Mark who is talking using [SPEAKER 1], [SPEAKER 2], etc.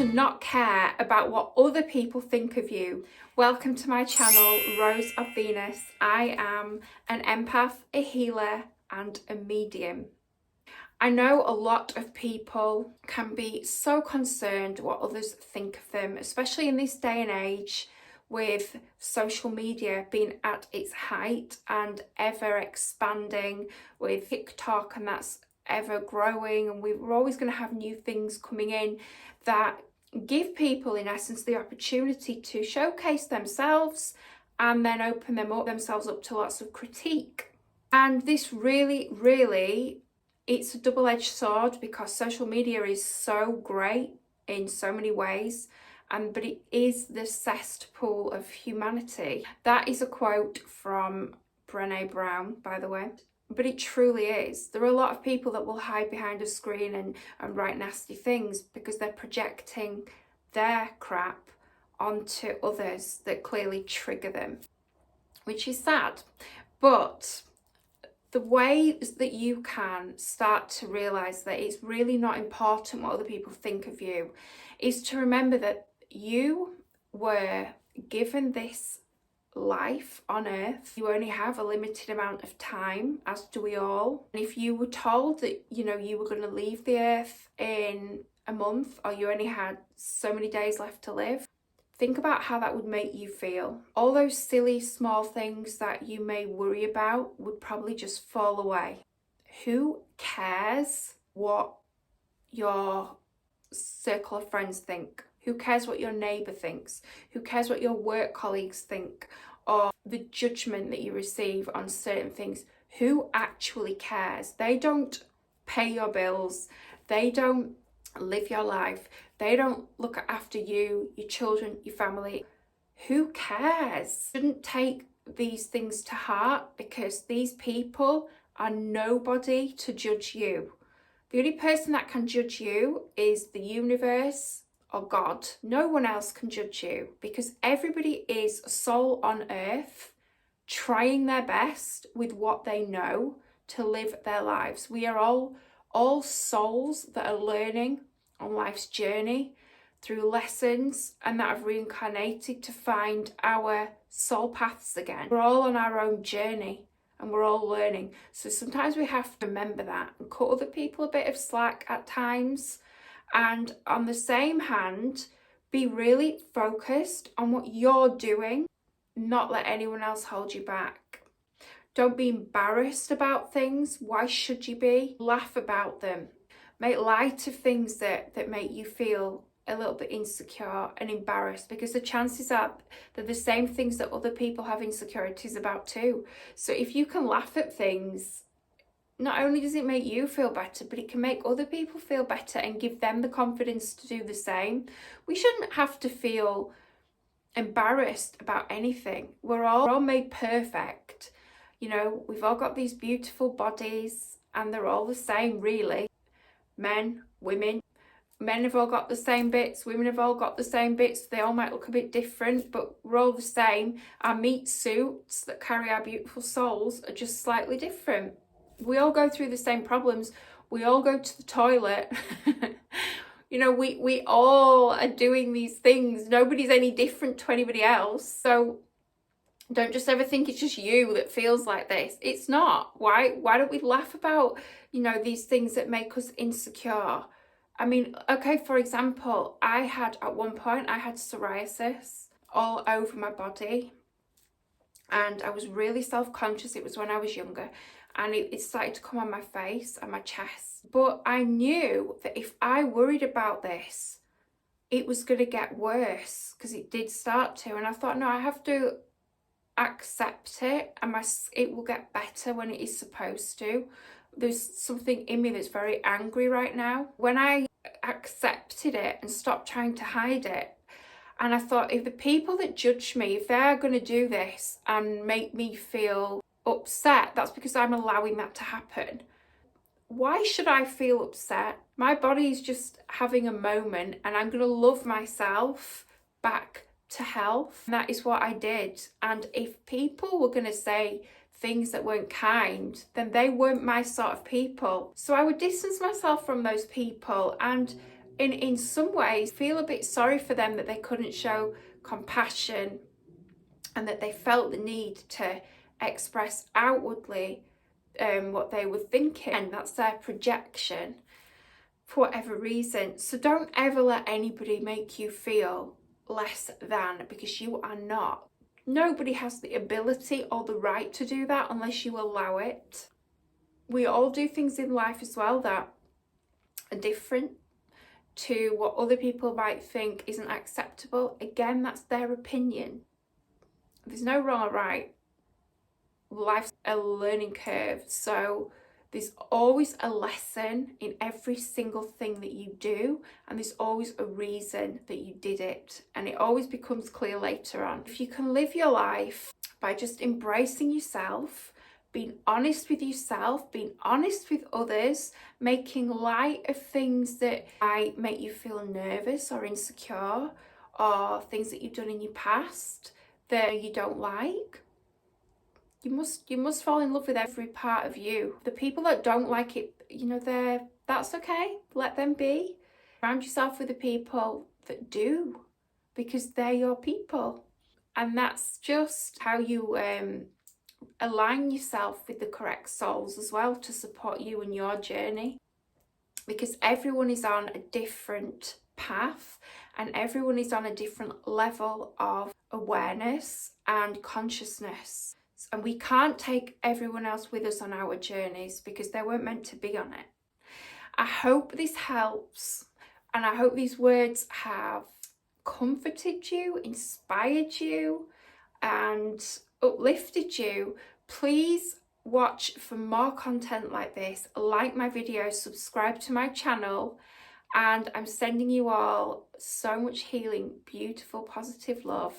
[SPEAKER 1] to not care about what other people think of you. Welcome to my channel, Rose of Venus. I am an empath, a healer, and a medium. I know a lot of people can be so concerned what others think of them, especially in this day and age with social media being at its height and ever expanding, with TikTok, and that's ever growing, and we're always going to have new things coming in that give people in essence the opportunity to showcase themselves and then open themselves up to lots of critique. And this really it's a double-edged sword, because social media is so great in so many ways, but it is the cesspool of humanity. That is a quote from Brené Brown, by the way. But it truly is. There are a lot of people that will hide behind a screen and write nasty things because they're projecting their crap onto others that clearly trigger them, which is sad. But the ways that you can start to realise that it's really not important what other people think of you is to remember that you were given this life on earth. You only have a limited amount of time, as do we all. And if you were told that you were going to leave the earth in a month, or you only had so many days left to live, think about how that would make you feel. All those silly small things that you may worry about would probably just fall away. Who cares what your circle of friends think? Who cares what your neighbour thinks? Who cares what your work colleagues think? Or the judgment that you receive on certain things? Who actually cares? They don't pay your bills. They don't live your life. They don't look after you, your children, your family. Who cares? You shouldn't take these things to heart, because these people are nobody to judge you. The only person that can judge you is the universe or God. No one else can judge you, because everybody is a soul on earth trying their best with what they know to live their lives. We are all souls that are learning on life's journey through lessons and that have reincarnated to find our soul paths again. We're all on our own journey and we're all learning. So sometimes we have to remember that and cut other people a bit of slack at times. And on the same hand, be really focused on what you're doing, not let anyone else hold you back. Don't be embarrassed about things. Why should you be? Laugh about them. Make light of things that make you feel a little bit insecure and embarrassed, because the chances are they're the same things that other people have insecurities about too. So if you can laugh at things, not only does it make you feel better, but it can make other people feel better and give them the confidence to do the same. We shouldn't have to feel embarrassed about anything. We're all made perfect. We've all got these beautiful bodies and they're all the same, really. Men, women. Men have all got the same bits, women have all got the same bits. They all might look a bit different, but we're all the same. Our meat suits that carry our beautiful souls are just slightly different. We all go through the same problems. We all go to the toilet. We all are doing these things. Nobody's any different to anybody else. So don't just ever think it's just you that feels like this. It's not. Why don't we laugh about, these things that make us insecure? I mean, okay, for example, at one point I had psoriasis all over my body, and I was really self-conscious. It was when I was younger. And it started to come on my face and my chest. But I knew that if I worried about this, it was going to get worse, because it did start to. And I thought, no, I have to accept it, and it will get better when it is supposed to. There's something in me that's very angry right now. When I accepted it and stopped trying to hide it, and I thought, if the people that judge me, if they're going to do this and make me feel upset, that's because I'm allowing that to happen. Why should I feel upset? My body's just having a moment, and I'm going to love myself back to health. And that is what I did. And if people were going to say things that weren't kind, then they weren't my sort of people. So I would distance myself from those people, and in some ways feel a bit sorry for them that they couldn't show compassion and that they felt the need to express outwardly what they were thinking, and that's their projection for whatever reason. So don't ever let anybody make you feel less than, because you are not. Nobody has the ability or the right to do that unless you allow it. We all do things in life as well that are different to what other people might think isn't acceptable. Again, that's their opinion. There's no wrong or right. Life's a learning curve, so there's always a lesson in every single thing that you do, and there's always a reason that you did it, and it always becomes clear later on. If you can live your life by just embracing yourself, being honest with yourself, being honest with others, making light of things that might make you feel nervous or insecure, or things that you've done in your past that you don't like, you must fall in love with every part of you. The people that don't like it, that's okay. Let them be. Surround yourself with the people that do, because they're your people. And that's just how you align yourself with the correct souls as well to support you in your journey. Because everyone is on a different path, and everyone is on a different level of awareness and consciousness. And we can't take everyone else with us on our journeys because they weren't meant to be on it. I hope this helps, and I hope these words have comforted you, inspired you, and uplifted you. Please watch for more content like this. Like my videos, subscribe to my channel, and I'm sending you all so much healing, beautiful, positive love.